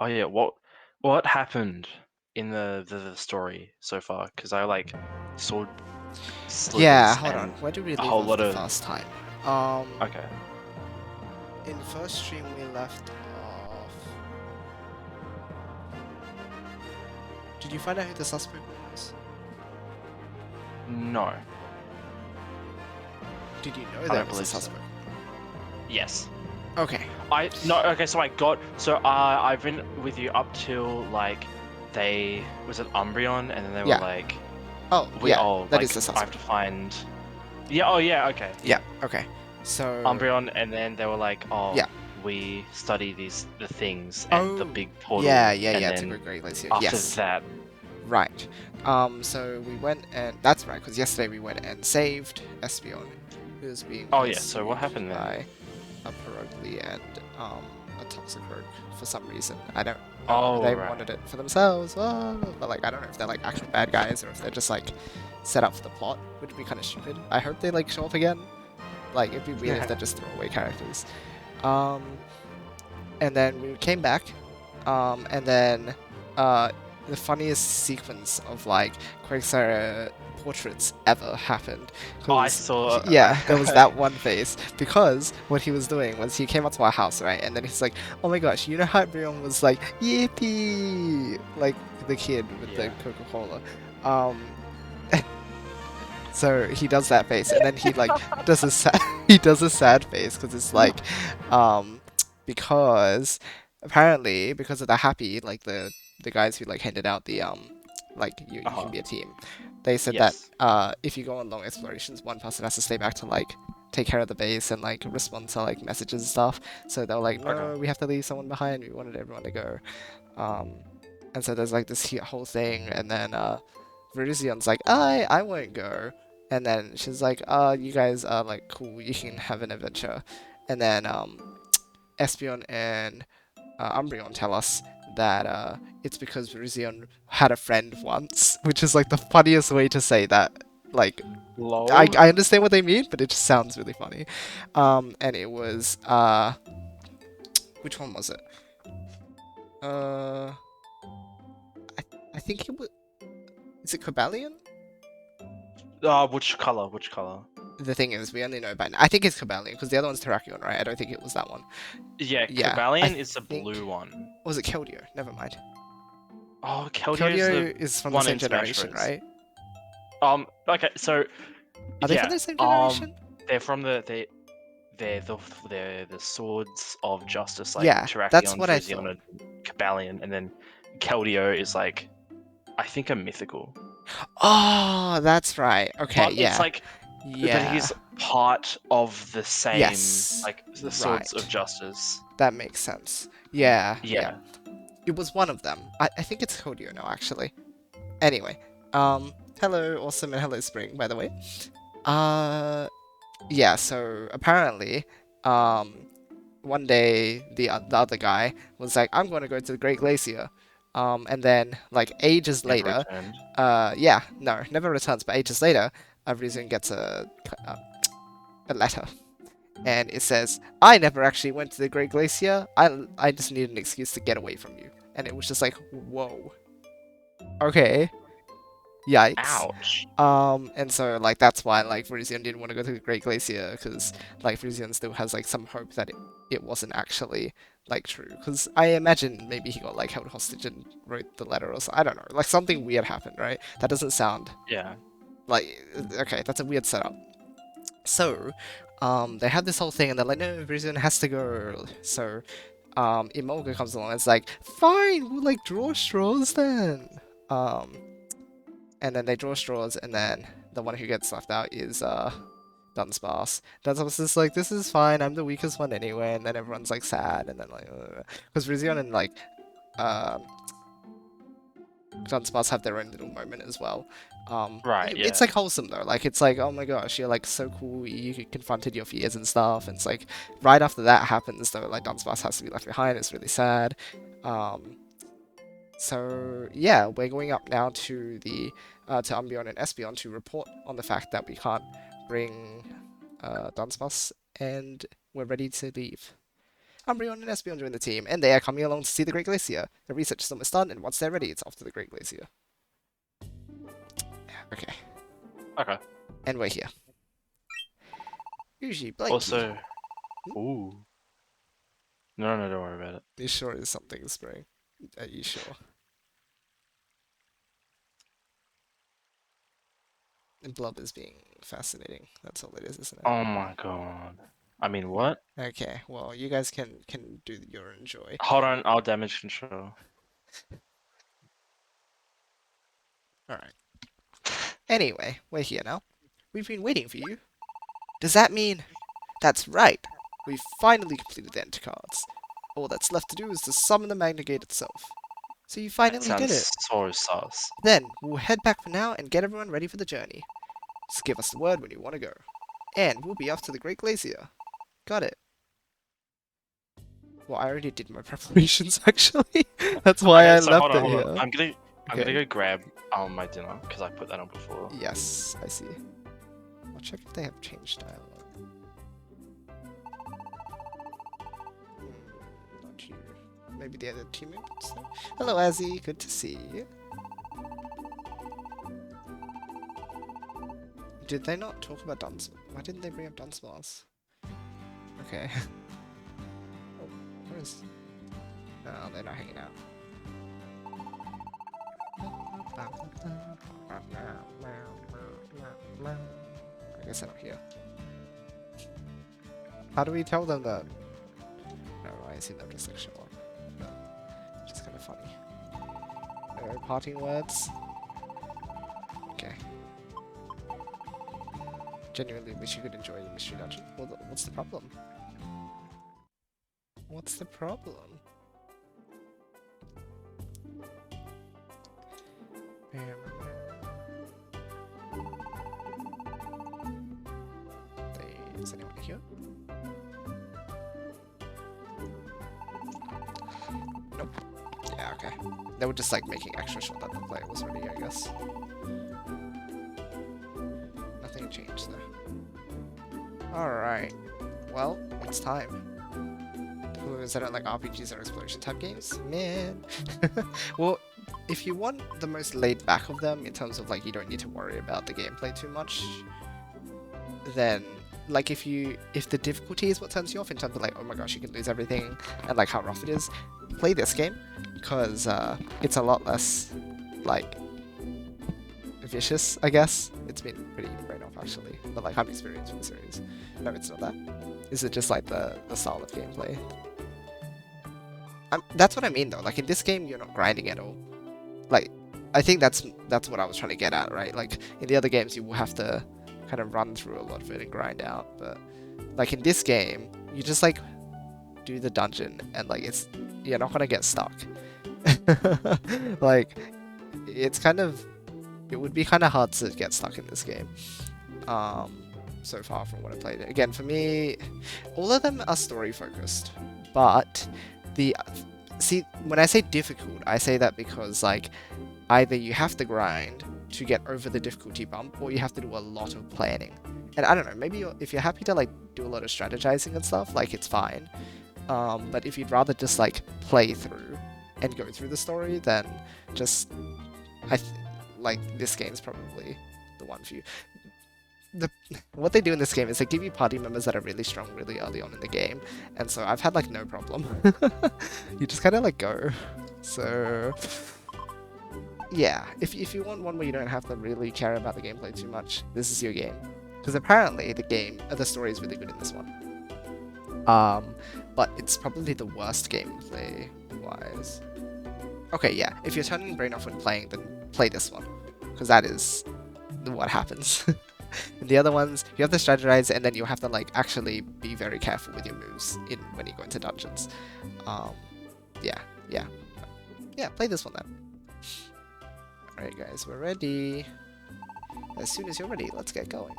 Oh yeah, what happened in the story so far? Because I like saw Yeah, slivers hold on. and Where did we a leave whole off lot the of. first time? Um, Okay. in the first stream we left off. Did you find out who the suspect was? No, Did you know I there don't was a believe so. suspect? Yes. Okay. I no. Okay, so I've been with you up till like they was it Umbreon, and then they were Yeah. like Oh, yeah. That is like the I have to suspect. find. Yeah. Oh yeah. Okay. Yeah. Yeah. Okay. So, Umbreon, and then they were like, yeah. we study the things and the Oh, big yeah, portal, yeah, and yeah. To then Great Glacier. after Yes. that, Right. So we went and that's right, because yesterday we went and saved Espeon, who was being oh yeah. So what pursued happened then? by a Perugly and a Toxicroak for some reason. I don't know. Oh They right. wanted it for themselves, but like I don't know if they're like actual bad guys or if they're just like set up for the plot, which would be kind of stupid. I hope they like show up again. Like it'd be weird if they're just throwaway characters. Um, and then we came back, and then the funniest sequence of like Quagsire portraits ever happened I because saw. yeah, there was that one face because what he was doing was he came up to our house, right, and then he's like, oh my gosh, you know how everyone was like yippee, like the kid with the Yeah. Coca-Cola. um so he does that face and then he like does a sad he does a sad face because it's like um because apparently because of the happy, like the guys who like handed out the like you can Uh-huh. be a team, they said that Yes. if you go on long explorations, one person has to stay back to like take care of the base and like respond to like messages and stuff. So they were like, Okay. no, we have to leave someone behind, we wanted everyone to go. um and so there's like this whole thing, and then Verizion's like, I won't go. And then she's like, you guys are like cool, you can have an adventure. And then Espeon and Umbreon tell us that it's because Virizion had a friend once, which is like the funniest way to say that. Like, Lol. I understand what they mean, but it just sounds really funny. And it was which one was it? Uh, I think it was. Is it Cobalion? Which color? Which color? The thing is, we only know about. I think it's Cobalion because the other one's Terrakion, right? I don't think it was that one. Yeah, Yeah, I Cobalion is the think. blue one. Was it Keldeo? Never mind. Oh, Keldeo is the Keldeo is from the one same in Smash generation, Bros. right? Okay, so Are they from yeah, the same generation? they're from they're the swords of justice, like Yeah, that's Terrakion, what I thought. Virizion, and Cobalion, and then Keldeo is like, I think, a mythical, Oh, that's right. Okay, but it's yeah. like, but Yeah. he's part of the same, Yes. like the swords of Right. justice. That makes sense. Yeah, yeah. Yeah. It was one of them. I think it's Keldeo now, actually. Anyway, hello, Awesome, and hello, Spring, by the way. Uh, yeah, so apparently, um, one day the other guy was like, I'm going to go to the Great Glacier. And then, like, ages Never later, returned. yeah, no, never returns, but ages later, Rizun gets a letter. And it says, I never actually went to the Great Glacier. I just need an excuse to get away from you. And it was just like, whoa. Okay. Yikes. Ouch. And so like that's why like Virizion didn't want to go to the Great Glacier because like Virizion still has like some hope that it wasn't actually like true. Because I imagine maybe he got like held hostage and wrote the letter or something. I don't know. Like something weird happened, right? That doesn't sound Yeah. like okay. That's a weird setup. So, they had this whole thing, and they're like, no, Virizion has to go. So, Imoga comes along and it's like, fine, we'll like draw straws then. Um, and then they draw straws, and then the one who gets left out is Dunsparce. Dunsparce is like, this is fine, I'm the weakest one anyway, and then everyone's like sad, and then like, because Virizion and like um Dunsparce have their own little moment as well. Right. It's Yeah. like wholesome though. Like it's like, oh my gosh, you're like so cool. You confronted your fears and stuff. And it's like right after that happens though, like Dunsparce has to be left behind. It's really sad. Um, so yeah, we're going up now to the to Umbreon and Espeon to report on the fact that we can't bring Dunsparce, and we're ready to leave. Umbreon and Espeon join the team, and they are coming along to see the Great Glacier. The research is almost done, and once they're ready, it's off to the Great Glacier. Okay. Okay. And we're here. Yoshi, Blanky. Also, ooh. No, don't worry about it. You sure is something spring? Are you sure? And Blob is being fascinating. That's all it is, isn't it? Oh my god. I mean, what? Okay, well, you guys can do your enjoy. Hold on, I'll damage control. Alright. Anyway, we're here now. We've been waiting for you. Does that mean... That's right! We've finally completed the Enter cards. All that's left to do is to summon the Magna Gate itself. So you That finally did sounds it! so sus. Then, we'll head back for now and get everyone ready for the journey. Just give us the word when you want to go. And we'll be off to the Great Glacier. Got it. Well, I already did my preparations, actually. That's why I so left hold on, it hold here. on. I'm gonna Okay. go grab my dinner because I put that on before. Yes, I see. I'll check if they have changed dialogue. Not you. Maybe the other teammates. Hello, Azzy. Good to see you. Did they not talk about Dunsmore? Why didn't they bring up Dunsmores? Okay. Oh, where is... No, they're not hanging out. I guess I don't hear. How do we tell them that? No, I see them just like show up. Which is kind of funny. No parting words. Okay. Genuinely wish you could enjoy the mystery dungeon. Well, what's the problem? What's the problem? Is anyone here? Nope. Yeah, okay. They were just like making extra sure that the player was ready, I guess. Nothing changed though. Alright. Well, it's time. Who is that like RPGs or exploration type games? Man. Well, if you want the most laid back of them in terms of like you don't need to worry about the gameplay too much, then like if the difficulty is what turns you off in terms of like, oh my gosh, you can lose everything and like how rough it is, play this game because it's a lot less like vicious, I guess. It's been pretty brain off actually, but like I'm experienced with the series. No, it's not that. Is it just like the style of gameplay? That's what I mean though. Like in this game, you're not grinding at all. Like I think that's what I was trying to get at, right? Like in the other games, you will have to kind of run through a lot of it and grind out, but like in this game, you just like do the dungeon and like you're not gonna get stuck. Like it would be kind of hard to get stuck in this game. So far from what I played. Again, for me, all of them are story focused, but see, when I say difficult, I say that because like either you have to grind to get over the difficulty bump, or you have to do a lot of planning. And I don't know, maybe if you're happy to like do a lot of strategizing and stuff, like it's fine. But if you'd rather just like play through and go through the story, then just like this game's probably the one for you. What they do in this game is they give you party members that are really strong really early on in the game, and so I've had like no problem. You just kind of like go. So yeah, if you want one where you don't have to really care about the gameplay too much, this is your game. Because apparently the story is really good in this one. But it's probably the worst gameplay wise. Okay, yeah, if you're turning your brain off when playing, then play this one, because that is what happens. And the other ones, you have to strategize, and then you have to like actually be very careful with your moves when you go into dungeons. Yeah, play this one then. Alright guys, we're ready. As soon as you're ready, let's get going.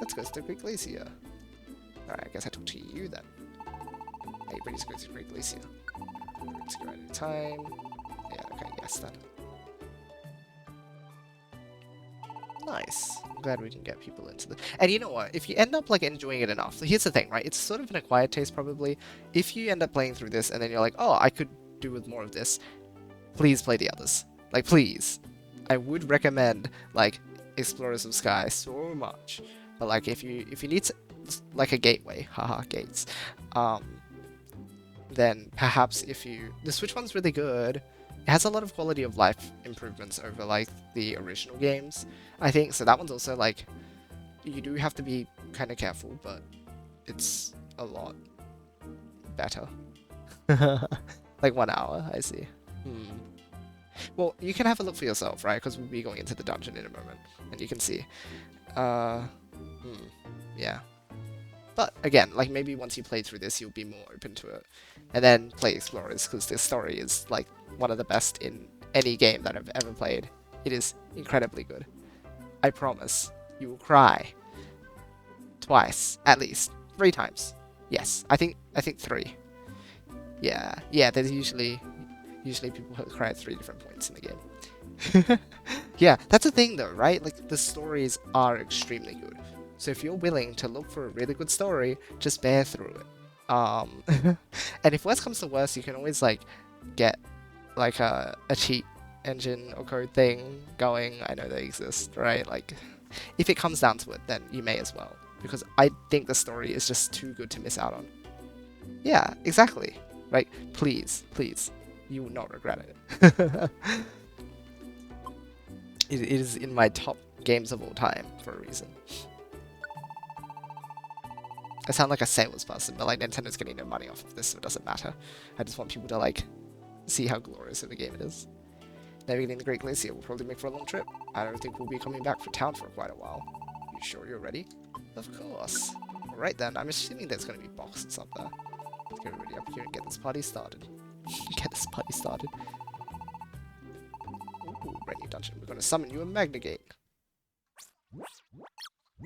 Let's go to the Great Glacier. Alright, I guess I talk to you then. Are you ready to go to the Great Glacier? Let's go at a time. Yeah, okay, yes then. Nice. I'm glad we can get people into the. And you know what? If you end up like enjoying it enough, so here's the thing, right? It's sort of an acquired taste probably. If you end up playing through this and then you're like, oh, I could do with more of this, please play the others. Like, please. I would recommend like Explorers of Sky so much. But like, if you need to, like a gateway, haha, gates. Then perhaps if you the Switch one's really good. It has a lot of quality of life improvements over like the original games, I think. So that one's also like you do have to be kind of careful, but it's a lot better. Like 1 hour, I see. Well, you can have a look for yourself, right? Because we'll be going into the dungeon in a moment, and you can see. Yeah. But again, like maybe once you play through this, you'll be more open to it. And then play Explorers, because the story is like one of the best in any game that I've ever played. It is incredibly good. I promise. You will cry. Twice, at least. 3 times. Yes, I think 3. Yeah, there's usually people who cry at 3 different points in the game. Yeah, that's the thing though, right? Like the stories are extremely good. So if you're willing to look for a really good story, just bear through it. And if worst comes to worst, you can always like get like a cheat engine or code thing going. I know they exist, right? Like if it comes down to it, then you may as well, because I think the story is just too good to miss out on. Yeah, exactly. Right? Please, you will not regret it. It is in my top games of all time for a reason. I sound like a salesperson, but like Nintendo's getting no money off of this, so it doesn't matter. I just want people to like see how glorious of a game it is. Navigating the Great Glacier will probably make for a long trip. I don't think we'll be coming back for town for quite a while. You sure you're ready? Of course. Alright then, I'm assuming there's going to be boxes up there. Let's get everybody up here and get this party started. Get this party started. Ooh, brand new dungeon. We're going to summon you a Magna Gate.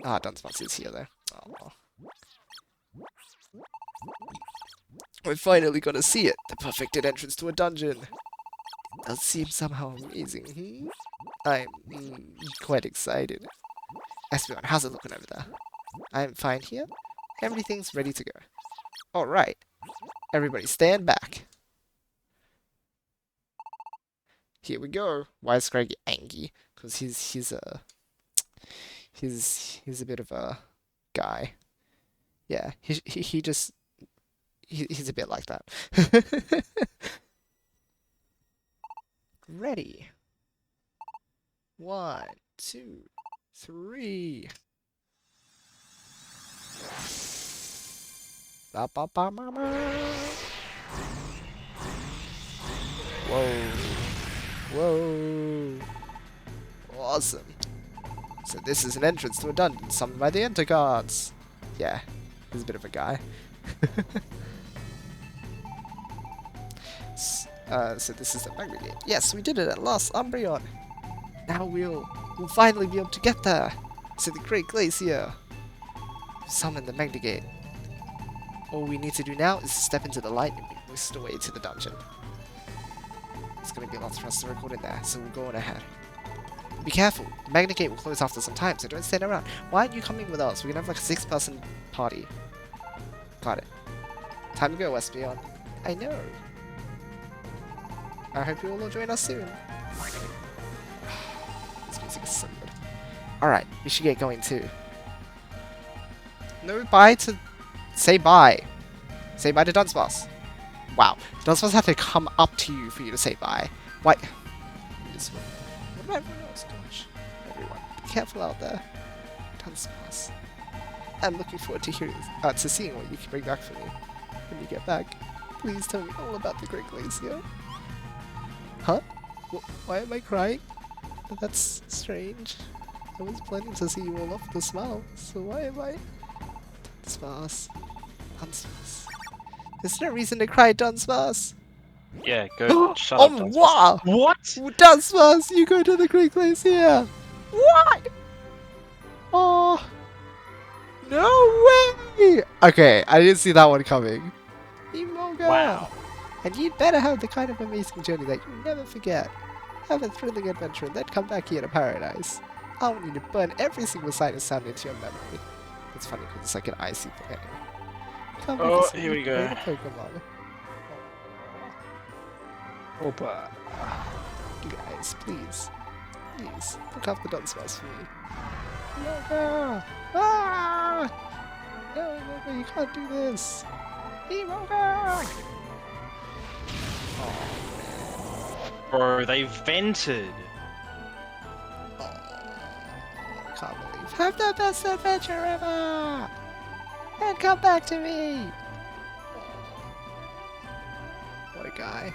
Ah, Dunsparce is here though. Aww. We're finally gonna see it! The perfected entrance to a dungeon! It does seem somehow amazing, I'm quite excited. Espeon, how's it looking over there? I'm fine here. Everything's ready to go. Alright. Everybody stand back. Here we go. Why is Greg angry? Because he's a bit of a guy. Yeah, he's a bit like that. Ready. 1, 2, 3. Ba, ba, ba, ba, ba. Whoa. Awesome. So this is an entrance to a dungeon summoned by the Enter Guards. Yeah, he's a bit of a guy. So this is the Magna Gate. Yes, we did it at last, Umbreon. Now we'll finally be able to get there. To the Great Glacier. Summon the Magna Gate. All we need to do now is step into the light and be whisked away to the dungeon. It's going to be lots for us to record in there, so we'll go on ahead. Be careful, the Magna Gate will close after some time, so don't stand around. Why aren't you coming with us? We can have like a 6-person party. Got it. Time to go, Espeon. I know. I hope you all will join us soon. This music is so good. Alright, we should get going too. No bye to... Say bye. Say bye to Dunsparce. Wow, Dunsparce had to come up to you for you to say bye. Why? What about everyone else? Gosh. Everyone, be careful out there. Dunsparce. I'm looking forward to seeing what you can bring back for me when you get back. Please tell me all about the Great Glacier. Huh? Why am I crying? That's strange. I was planning to see you all off with a smile, so why am I? Dunsparce. There's no reason to cry, Dunsparce. Yeah, go shut up, Dunsparce. Wow! What? Dunsparce, you go to the Great Glacier! What? Oh! No way! Okay, I didn't see that one coming. Emoga! Wow. And you'd better have the kind of amazing journey that you'll never forget. Have a thrilling adventure and then come back here to paradise. I want you to burn every single sight of sound into your memory. It's funny because it's like an icy thing. Come with Oh, us and here you we can play go. the Pokemon. Opa. You guys, please. Please, look after the Dunsparce for me. Emoga! Ah! No, Emoga, you can't do this! Emoga! Bro, they vented. Oh, I can't believe. Have the best adventure ever! And come back to me! What a guy.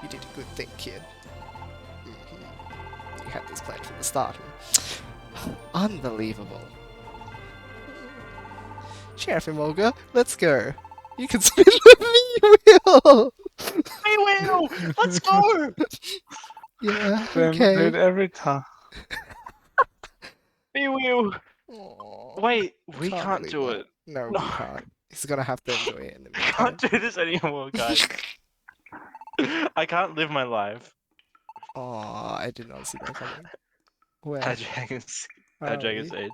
You did a good thing, kid. You had this planned from the start. Unbelievable. Sheriff Emoga, let's go. You can spin with me, you will! We will. Let's go. Yeah, Then do it okay. every time. We will. Aw, Wait, I we can't can't believe do that. it. No, No, we can't. He's gonna have to enjoy it in the I can't meantime. do this anymore, guys. I can't live my life. Aw, I did not see that coming. Our Where dragon's, our are dragon's we? age.